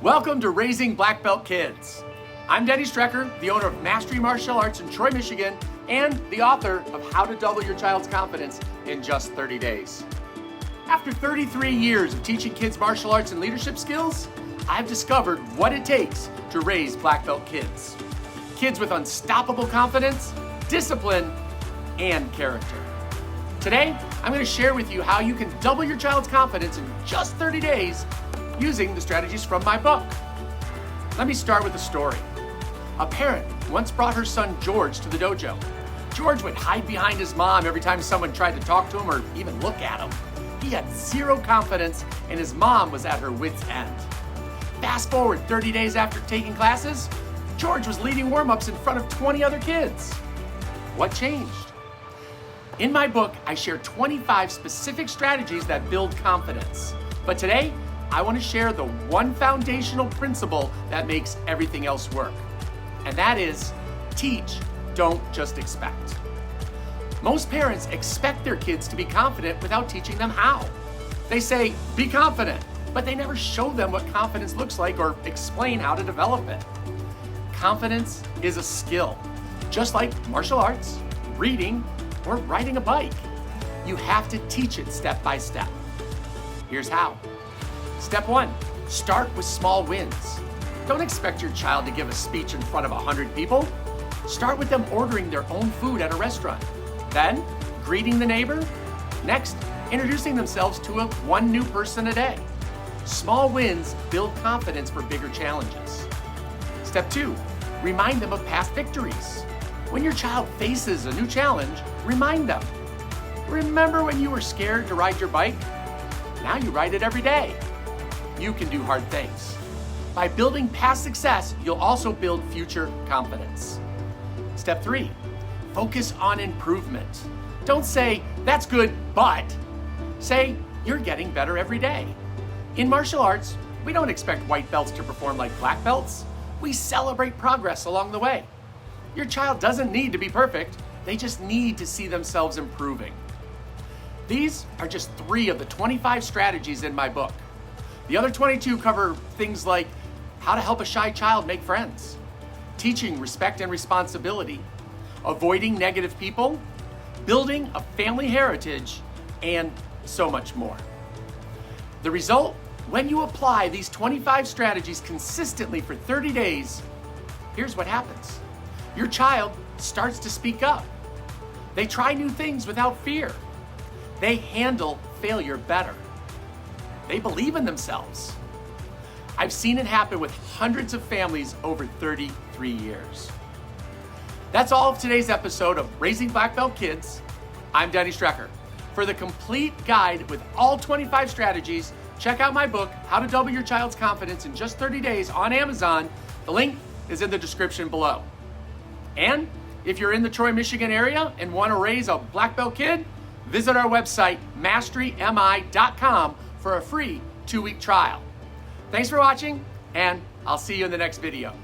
Welcome to Raising Black Belt Kids. I'm Denny Strecker, the owner of Mastery Martial Arts in Troy, Michigan, and the author of How to Double Your Child's Confidence in Just 30 Days. After 33 years of teaching kids martial arts and leadership skills, I've discovered what it takes to raise black belt kids. Kids with unstoppable confidence, discipline, and character. Today, I'm going to share with you how you can double your child's confidence in just 30 days using the strategies from my book. Let me start with a story. A parent once brought her son George to the dojo. George would hide behind his mom every time someone tried to talk to him or even look at him. He had zero confidence and his mom was at her wit's end. Fast forward 30 days after taking classes, George was leading warm-ups in front of 20 other kids. What changed? In my book, I share 25 specific strategies that build confidence. But today, I want to share the one foundational principle that makes everything else work. And that is, teach, don't just expect. Most parents expect their kids to be confident without teaching them how. They say, be confident, but they never show them what confidence looks like or explain how to develop it. Confidence is a skill, just like martial arts, reading, or riding a bike. You have to teach it step by step. Here's how. Step 1, start with small wins. Don't expect your child to give a speech in front of 100 people. Start with them ordering their own food at a restaurant. Then, greeting the neighbor. Next, introducing themselves to one new person a day. Small wins build confidence for bigger challenges. Step 2, remind them of past victories. When your child faces a new challenge, remind them. Remember when you were scared to ride your bike? Now you ride it every day. You can do hard things. By building past success, you'll also build future confidence. Step 3, focus on improvement. Don't say, that's good, but say, you're getting better every day. In martial arts, we don't expect white belts to perform like black belts. We celebrate progress along the way. Your child doesn't need to be perfect. They just need to see themselves improving. These are just 3 of the 25 strategies in my book. The other 22 cover things like how to help a shy child make friends, teaching respect and responsibility, avoiding negative people, building a family heritage, and so much more. The result, when you apply these 25 strategies consistently for 30 days, here's what happens. Your child starts to speak up. They try new things without fear. They handle failure better. They believe in themselves. I've seen it happen with hundreds of families over 33 years. That's all of today's episode of Raising Black Belt Kids. I'm Denny Strecker. For the complete guide with all 25 strategies, check out my book, How to Double Your Child's Confidence in Just 30 Days on Amazon. The link is in the description below. And if you're in the Troy, Michigan area and want to raise a black belt kid, visit our website, masterymi.com, for a free 2-week trial. Thanks for watching, and I'll see you in the next video.